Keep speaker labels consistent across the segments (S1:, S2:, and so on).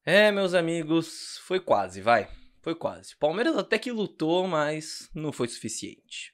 S1: É, meus amigos, foi quase, vai. Foi quase. O Palmeiras até que lutou, mas não foi suficiente.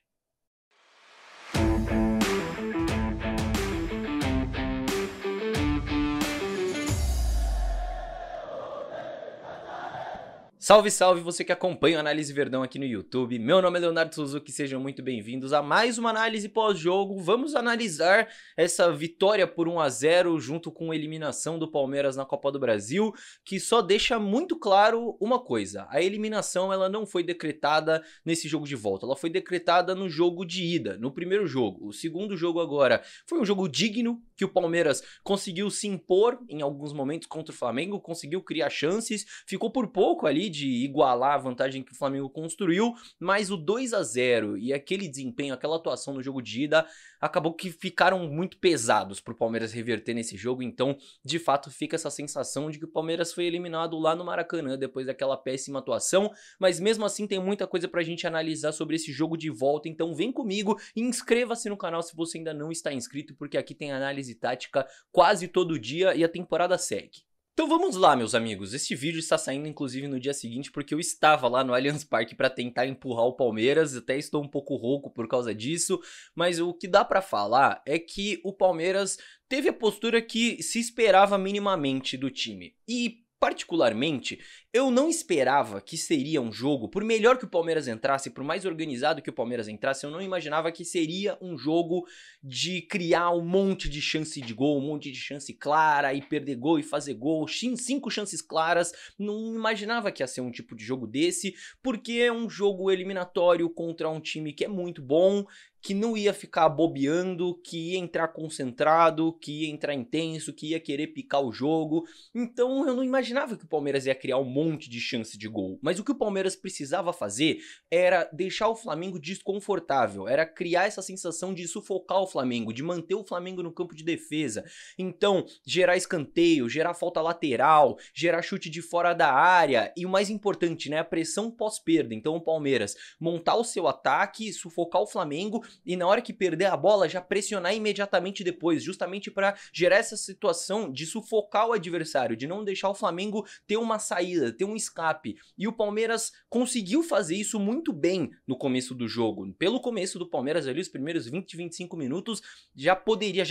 S1: Salve, salve você que acompanha o Análise Verdão aqui no YouTube. Meu nome é Leonardo Suzuki, sejam muito bem-vindos a mais uma análise pós-jogo. Vamos analisar essa vitória por 1 a 0 junto com a eliminação do Palmeiras na Copa do Brasil, que só deixa muito claro uma coisa: a eliminação ela não foi decretada nesse jogo de volta, ela foi decretada no jogo de ida, no primeiro jogo. O segundo jogo agora foi um jogo digno, que o Palmeiras conseguiu se impor em alguns momentos contra o Flamengo, conseguiu criar chances, ficou por pouco ali de igualar a vantagem que o Flamengo construiu, mas o 2 a 0 e aquele desempenho, aquela atuação no jogo de ida, acabou que ficaram muito pesados pro Palmeiras reverter nesse jogo. Então, de fato, fica essa sensação de que o Palmeiras foi eliminado lá no Maracanã depois daquela péssima atuação, mas mesmo assim tem muita coisa pra gente analisar sobre esse jogo de volta. Então vem comigo e inscreva-se no canal se você ainda não está inscrito, porque aqui tem análise tática quase todo dia e a temporada segue. Então vamos lá, meus amigos. Esse vídeo está saindo inclusive no dia seguinte porque eu estava lá no Allianz Parque para tentar empurrar o Palmeiras, até estou um pouco rouco por causa disso, mas o que dá para falar é que o Palmeiras teve a postura que se esperava minimamente do time. E particularmente, eu não esperava que seria um jogo, por melhor que o Palmeiras entrasse, por mais organizado que o Palmeiras entrasse, eu não imaginava que seria um jogo de criar um monte de chance de gol, um monte de chance clara, e perder gol e fazer gol, 5 chances claras. Não imaginava que ia ser um tipo de jogo desse, porque é um jogo eliminatório contra um time que é muito bom, que não ia ficar bobeando, que ia entrar concentrado, que ia entrar intenso, que ia querer picar o jogo. Então eu não imaginava que o Palmeiras ia criar um monte de chance de gol. Mas o que o Palmeiras precisava fazer era deixar o Flamengo desconfortável, era criar essa sensação de sufocar o Flamengo, de manter o Flamengo no campo de defesa. Então, gerar escanteio, gerar falta lateral, gerar chute de fora da área e o mais importante, né, a pressão pós-perda. Então o Palmeiras montar o seu ataque, sufocar o Flamengo e na hora que perder a bola já pressionar imediatamente depois, justamente para gerar essa situação de sufocar o adversário, de não deixar o Flamengo ter uma saída, ter um escape. E o Palmeiras conseguiu fazer isso muito bem no começo do jogo. Pelo começo do Palmeiras ali, os primeiros 20, 25 minutos, já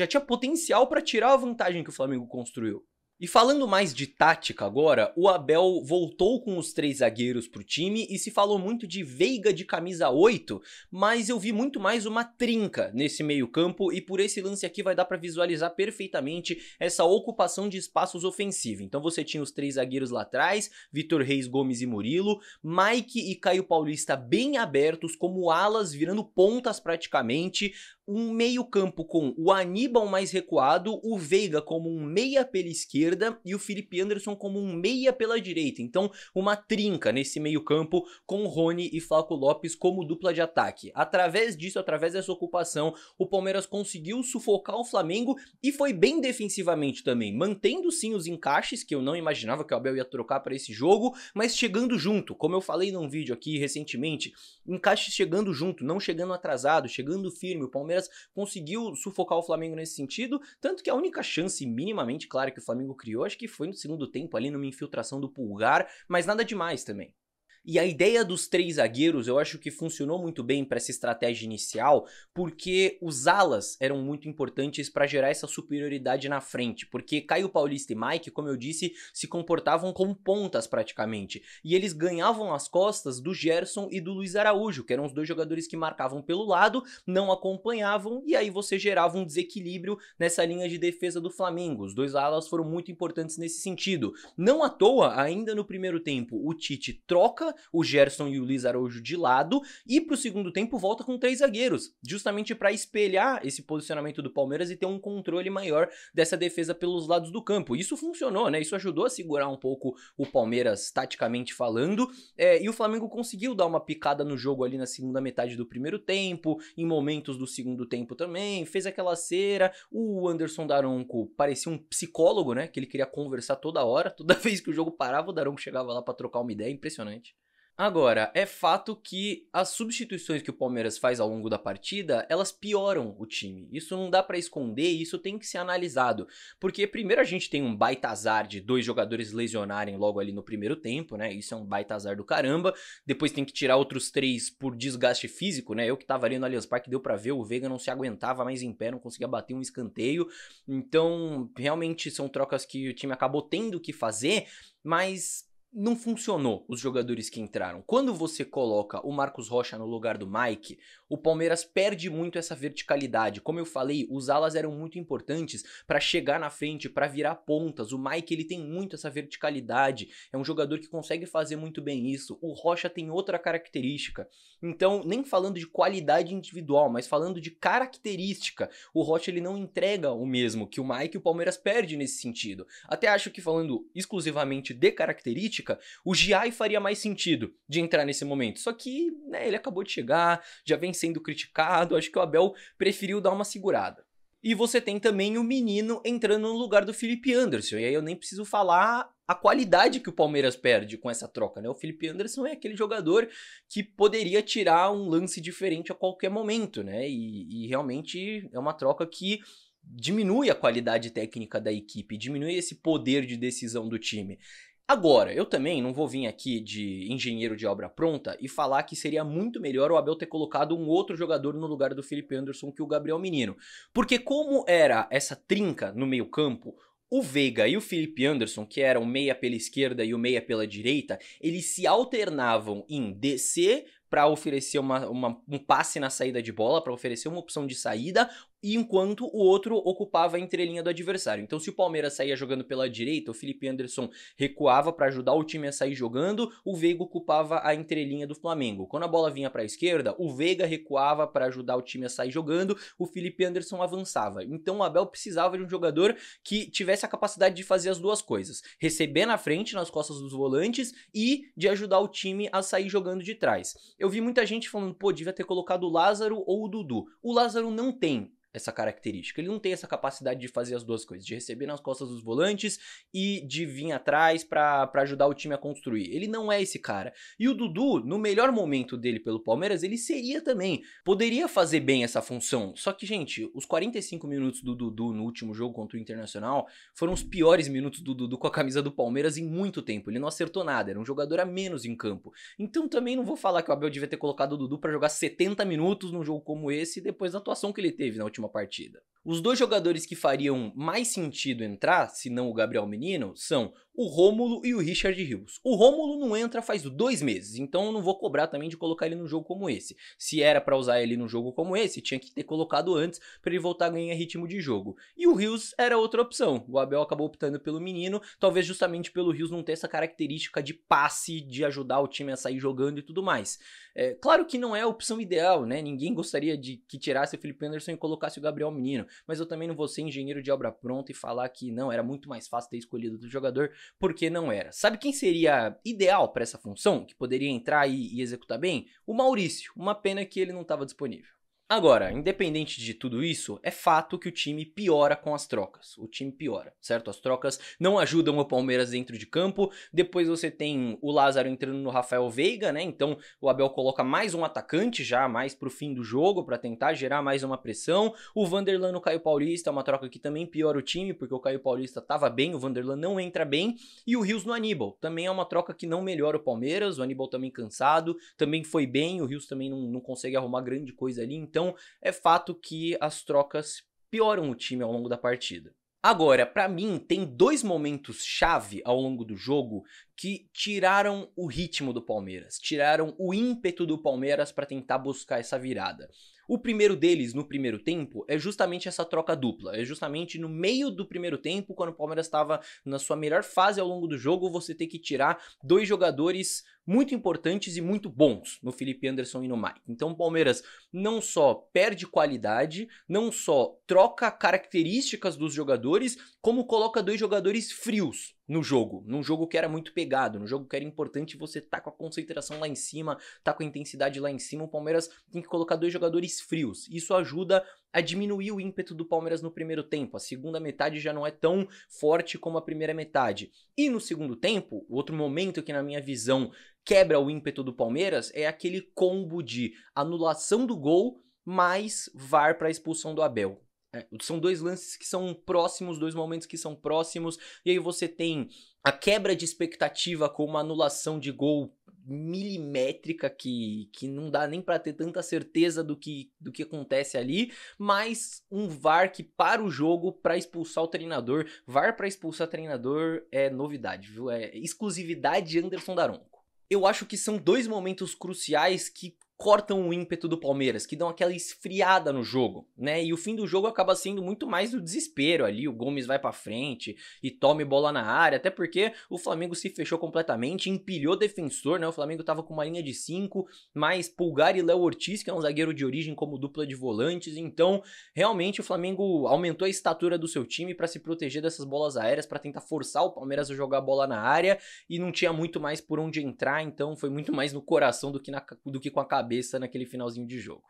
S1: tinha potencial para tirar a vantagem que o Flamengo construiu. E falando mais de tática agora, o Abel voltou com os 3 zagueiros pro time e se falou muito de Veiga de camisa 8, mas eu vi muito mais uma trinca nesse meio campo e por esse lance aqui vai dar para visualizar perfeitamente essa ocupação de espaços ofensivo. Então você tinha os 3 zagueiros lá atrás, Vitor Reis, Gomes e Murilo, Mike e Caio Paulista bem abertos como alas, virando pontas praticamente, um meio campo com o Aníbal mais recuado, o Veiga como um meia pela esquerda e o Felipe Anderson como um meia pela direita. Então uma trinca nesse meio campo com Rony e Flaco Lopes como dupla de ataque. Através disso, através dessa ocupação, o Palmeiras conseguiu sufocar o Flamengo e foi bem defensivamente também, mantendo sim os encaixes, que eu não imaginava que o Abel ia trocar para esse jogo, mas chegando junto, como eu falei num vídeo aqui recentemente, encaixes chegando junto, não chegando atrasado, chegando firme. O Palmeiras conseguiu sufocar o Flamengo nesse sentido, tanto que a única chance minimamente clara que o Flamengo criou, acho que foi no segundo tempo ali numa infiltração do Pulgar, mas nada demais também. E a ideia dos 3 zagueiros eu acho que funcionou muito bem para essa estratégia inicial, porque os alas eram muito importantes para gerar essa superioridade na frente, porque Caio Paulista e Mike, como eu disse, se comportavam como pontas praticamente, e eles ganhavam as costas do Gerson e do Luiz Araújo, que eram os 2 jogadores que marcavam pelo lado, não acompanhavam, e aí você gerava um desequilíbrio nessa linha de defesa do Flamengo. Os 2 alas foram muito importantes nesse sentido. Não à toa, ainda no primeiro tempo, o Tite troca o Gerson e o Luiz Araújo de lado e pro segundo tempo volta com 3 zagueiros, justamente para espelhar esse posicionamento do Palmeiras e ter um controle maior dessa defesa pelos lados do campo. Isso funcionou, né? Isso ajudou a segurar um pouco o Palmeiras taticamente falando, e o Flamengo conseguiu dar uma picada no jogo ali na segunda metade do primeiro tempo, em momentos do segundo tempo também, fez aquela cera. O Anderson Daronco parecia um psicólogo, né? Que ele queria conversar toda hora, toda vez que o jogo parava o Daronco chegava lá para trocar uma ideia, impressionante. Agora, é fato que as substituições que o Palmeiras faz ao longo da partida, elas pioram o time. Isso não dá pra esconder, isso tem que ser analisado. Porque primeiro a gente tem um baita azar de 2 jogadores lesionarem logo ali no primeiro tempo, né? Isso é um baita azar do caramba. Depois tem que tirar outros 3 por desgaste físico, né? Eu que tava ali no Allianz Parque, deu pra ver, o Veiga não se aguentava mais em pé, não conseguia bater um escanteio. Então, realmente são trocas que o time acabou tendo que fazer, mas não funcionou os jogadores que entraram. Quando você coloca o Marcos Rocha no lugar do Mike, o Palmeiras perde muito essa verticalidade. Como eu falei, os alas eram muito importantes para chegar na frente, para virar pontas. O Mike, ele tem muito essa verticalidade, é um jogador que consegue fazer muito bem isso. O Rocha tem outra característica. Então, nem falando de qualidade individual, mas falando de característica, o Rocha ele não entrega o mesmo que o Mike, e o Palmeiras perde nesse sentido. Até acho que falando exclusivamente de característica, o Giai faria mais sentido de entrar nesse momento. Só que, né, ele acabou de chegar, já vem sendo criticado, acho que o Abel preferiu dar uma segurada. E você tem também o menino entrando no lugar do Felipe Anderson, e aí eu nem preciso falar a qualidade que o Palmeiras perde com essa troca, né? O Felipe Anderson é aquele jogador que poderia tirar um lance diferente a qualquer momento, né? E realmente é uma troca que diminui a qualidade técnica da equipe, diminui esse poder de decisão do time. Agora, eu também não vou vir aqui de engenheiro de obra pronta e falar que seria muito melhor o Abel ter colocado um outro jogador no lugar do Felipe Anderson que o Gabriel Menino. Porque como era essa trinca no meio campo, o Veiga e o Felipe Anderson, que eram o meia pela esquerda e o meia pela direita, eles se alternavam em descer para oferecer um passe na saída de bola, para oferecer uma opção de saída, e enquanto o outro ocupava a entrelinha do adversário. Então se o Palmeiras saía jogando pela direita, o Felipe Anderson recuava para ajudar o time a sair jogando, o Veiga ocupava a entrelinha do Flamengo. Quando a bola vinha para a esquerda, o Veiga recuava para ajudar o time a sair jogando, o Felipe Anderson avançava. Então o Abel precisava de um jogador que tivesse a capacidade de fazer as duas coisas, receber na frente, nas costas dos volantes, e de ajudar o time a sair jogando de trás. Eu vi muita gente falando, pô, devia ter colocado o Lázaro ou o Dudu. O Lázaro não tem essa característica, ele não tem essa capacidade de fazer as duas coisas, de receber nas costas dos volantes e de vir atrás pra ajudar o time a construir. Ele não é esse cara. E o Dudu, no melhor momento dele pelo Palmeiras, ele seria também, poderia fazer bem essa função, só que, gente, os 45 minutos do Dudu no último jogo contra o Internacional foram os piores minutos do Dudu com a camisa do Palmeiras em muito tempo. Ele não acertou nada, era um jogador a menos em campo. Então também não vou falar que o Abel devia ter colocado o Dudu pra jogar 70 minutos num jogo como esse, depois da atuação que ele teve na última partida. Os dois jogadores que fariam mais sentido entrar, se não o Gabriel Menino, são o Rômulo e o Richard Rios. O Rômulo não entra faz 2 meses, então eu não vou cobrar também de colocar ele num jogo como esse. Se era pra usar ele num jogo como esse, tinha que ter colocado antes pra ele voltar a ganhar ritmo de jogo. E o Rios era outra opção. O Abel acabou optando pelo menino, talvez justamente pelo Rios não ter essa característica de passe, de ajudar o time a sair jogando e tudo mais. Claro que não é a opção ideal, né? Ninguém gostaria de que tirasse o Felipe Anderson e colocasse o Gabriel Menino, mas eu também não vou ser engenheiro de obra pronta e falar que não, era muito mais fácil ter escolhido do jogador, porque não era. Sabe quem seria ideal para essa função, que poderia entrar e executar bem? O Maurício. Uma pena que ele não estava disponível. Agora, independente de tudo isso, é fato que o time piora com as trocas. O time piora, certo? As trocas não ajudam o Palmeiras dentro de campo. Depois você tem o Lázaro entrando no Rafael Veiga, né? Então o Abel coloca mais um atacante já mais pro fim do jogo para tentar gerar mais uma pressão. O Vanderlan no Caio Paulista é uma troca que também piora o time, porque o Caio Paulista tava bem, o Vanderlan não entra bem. E o Rios no Aníbal, também é uma troca que não melhora o Palmeiras. O Aníbal também cansado, também foi bem, o Rios também não consegue arrumar grande coisa ali. Então é fato que as trocas pioram o time ao longo da partida. Agora, pra mim, tem 2 momentos chave ao longo do jogo que tiraram o ritmo do Palmeiras, tiraram o ímpeto do Palmeiras pra tentar buscar essa virada. O primeiro deles, no primeiro tempo, é justamente essa troca dupla. É justamente no meio do primeiro tempo, quando o Palmeiras estava na sua melhor fase ao longo do jogo, você tem que tirar 2 jogadores muito importantes e muito bons no Felipe Anderson e no Mike. Então o Palmeiras não só perde qualidade, não só troca características dos jogadores, como coloca 2 jogadores frios no jogo, num jogo que era muito pegado, num jogo que era importante você tá com a concentração lá em cima, tá com a intensidade lá em cima, o Palmeiras tem que colocar 2 jogadores frios. Isso ajuda a diminuir o ímpeto do Palmeiras no primeiro tempo. A segunda metade já não é tão forte como a primeira metade. E no segundo tempo, o outro momento que na minha visão quebra o ímpeto do Palmeiras é aquele combo de anulação do gol mais VAR para expulsão do Abel. São 2 lances que são próximos, 2 momentos que são próximos, e aí você tem a quebra de expectativa com uma anulação de gol milimétrica que não dá nem pra ter tanta certeza do que acontece ali, mas um VAR que para o jogo pra expulsar o treinador. VAR pra expulsar treinador é novidade, viu? É exclusividade Anderson Daronco. Eu acho que são 2 momentos cruciais que cortam o ímpeto do Palmeiras, que dão aquela esfriada no jogo, né? E o fim do jogo acaba sendo muito mais do desespero ali, o Gomes vai pra frente e tome bola na área, até porque o Flamengo se fechou completamente, empilhou defensor, né? O Flamengo tava com uma linha de 5, mais Pulgar e Léo Ortiz, que é um zagueiro de origem como dupla de volantes, então realmente o Flamengo aumentou a estatura do seu time pra se proteger dessas bolas aéreas, pra tentar forçar o Palmeiras a jogar a bola na área, e não tinha muito mais por onde entrar, então foi muito mais no coração do que com a cabeça naquele finalzinho de jogo.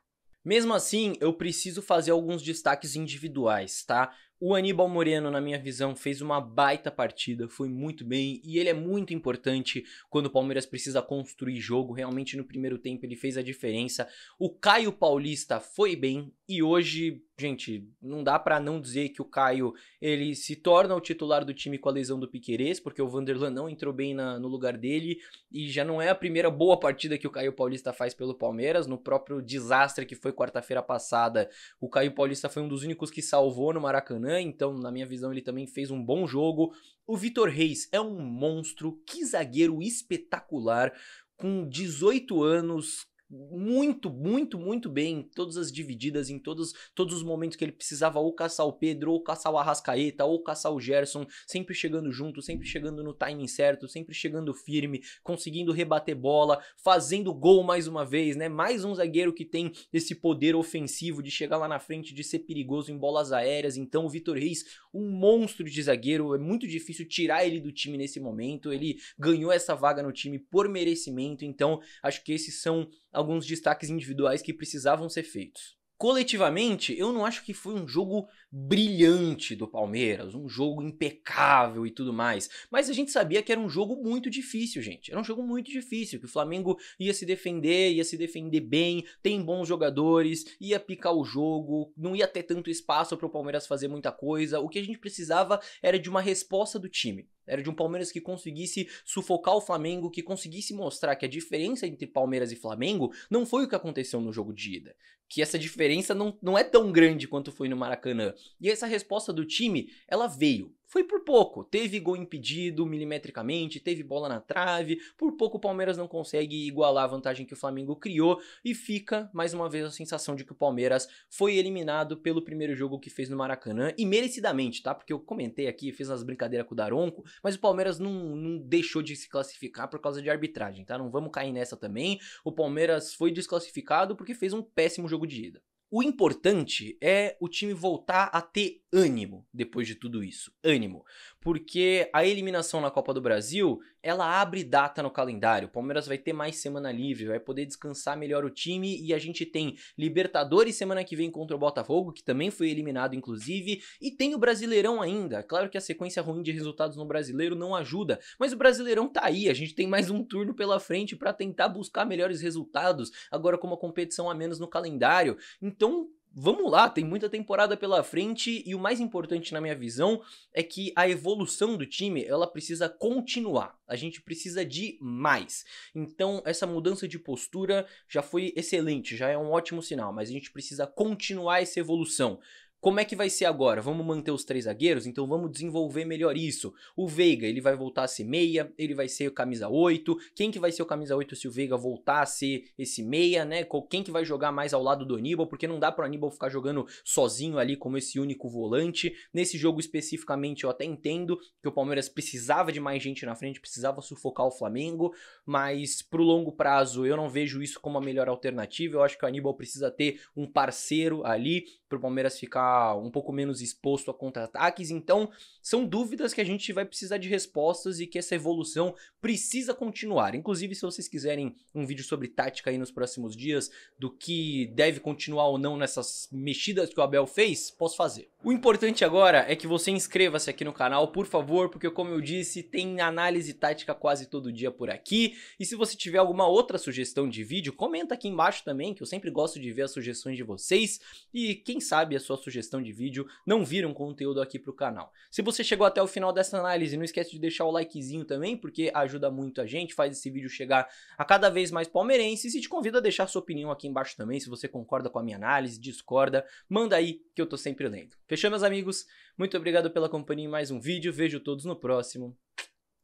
S1: Mesmo assim, eu preciso fazer alguns destaques individuais, tá? O Aníbal Moreno, na minha visão, fez uma baita partida, foi muito bem, e ele é muito importante quando o Palmeiras precisa construir jogo. Realmente no primeiro tempo ele fez a diferença. O Caio Paulista foi bem, e hoje, gente, não dá pra não dizer que o Caio, ele se torna o titular do time com a lesão do Piquerez, porque o Vanderlan não entrou bem no lugar dele, e já não é a primeira boa partida que o Caio Paulista faz pelo Palmeiras. No próprio desastre que foi quarta-feira passada, o Caio Paulista foi um dos únicos que salvou no Maracanã, então na minha visão ele também fez um bom jogo. O Vitor Reis é um monstro, que zagueiro espetacular, com 18 anos, muito bem em todas as divididas, em todos os momentos que ele precisava ou caçar o Pedro, ou caçar o Arrascaeta, ou caçar o Gerson, sempre chegando junto, sempre chegando no timing certo, sempre chegando firme, conseguindo rebater bola, fazendo gol mais uma vez, né? Mais um zagueiro que tem esse poder ofensivo de chegar lá na frente, de ser perigoso em bolas aéreas. Então o Vitor Reis, um monstro de zagueiro, é muito difícil tirar ele do time nesse momento, ele ganhou essa vaga no time por merecimento, então acho que esses são alguns destaques individuais que precisavam ser feitos. Coletivamente, eu não acho que foi um jogo brilhante do Palmeiras, um jogo impecável e tudo mais, mas a gente sabia que era um jogo muito difícil, gente. Era um jogo muito difícil, que o Flamengo ia se defender bem, tem bons jogadores, ia picar o jogo, não ia ter tanto espaço para o Palmeiras fazer muita coisa. O que a gente precisava era de uma resposta do time. Era de um Palmeiras que conseguisse sufocar o Flamengo, que conseguisse mostrar que a diferença entre Palmeiras e Flamengo não foi o que aconteceu no jogo de ida. Que essa diferença não é tão grande quanto foi no Maracanã. E essa resposta do time, ela veio. Foi por pouco, teve gol impedido milimetricamente, teve bola na trave, por pouco o Palmeiras não consegue igualar a vantagem que o Flamengo criou e fica, mais uma vez, a sensação de que o Palmeiras foi eliminado pelo primeiro jogo que fez no Maracanã, e merecidamente, tá? Porque eu comentei aqui, fiz umas brincadeiras com o Daronco, mas o Palmeiras não deixou de se classificar por causa de arbitragem, tá? Não vamos cair nessa também, o Palmeiras foi desclassificado porque fez um péssimo jogo de ida. O importante é o time voltar a ter ânimo depois de tudo isso. Ânimo. Porque a eliminação na Copa do Brasil, ela abre data no calendário. O Palmeiras vai ter mais semana livre, vai poder descansar melhor o time, e a gente tem Libertadores semana que vem contra o Botafogo, que também foi eliminado inclusive, e tem o Brasileirão ainda. Claro que a sequência ruim de resultados no Brasileiro não ajuda, mas o Brasileirão tá aí, a gente tem mais um turno pela frente para tentar buscar melhores resultados, agora com uma competição a menos no calendário. Então, vamos lá, tem muita temporada pela frente, e o mais importante na minha visão é que a evolução do time, ela precisa continuar. A gente precisa de mais. Então essa mudança de postura já foi excelente, já é um ótimo sinal, mas a gente precisa continuar essa evolução. Como é que vai ser agora? Vamos manter os 3 zagueiros? Então vamos desenvolver melhor isso. O Veiga, ele vai voltar a ser meia, ele vai ser o camisa 8. Quem que vai ser o camisa 8 se o Veiga voltar a ser esse meia, né? Quem que vai jogar mais ao lado do Aníbal? Porque não dá pro Aníbal ficar jogando sozinho ali como esse único volante. Nesse jogo especificamente eu até entendo que o Palmeiras precisava de mais gente na frente, precisava sufocar o Flamengo, mas pro longo prazo eu não vejo isso como a melhor alternativa. Eu acho que o Aníbal precisa ter um parceiro ali pro Palmeiras ficar ficar um pouco menos exposto a contra-ataques. Então, são dúvidas que a gente vai precisar de respostas e que essa evolução precisa continuar. Inclusive, se vocês quiserem um vídeo sobre tática aí nos próximos dias, do que deve continuar ou não nessas mexidas que o Abel fez, posso fazer. O importante agora é que você inscreva-se aqui no canal, por favor, porque como eu disse, tem análise tática quase todo dia por aqui. E se você tiver alguma outra sugestão de vídeo, comenta aqui embaixo também, que eu sempre gosto de ver as sugestões de vocês. E quem sabe a sua sugestão de vídeo não vira um conteúdo aqui pro canal. Se você chegou até o final dessa análise, não esquece de deixar o likezinho também, porque ajuda muito a gente, faz esse vídeo chegar a cada vez mais palmeirenses. E te convido a deixar sua opinião aqui embaixo também, se você concorda com a minha análise, discorda, manda aí que eu tô sempre lendo. Fechou, meus amigos? Muito obrigado pela companhia em mais um vídeo, vejo todos no próximo.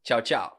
S1: Tchau, tchau!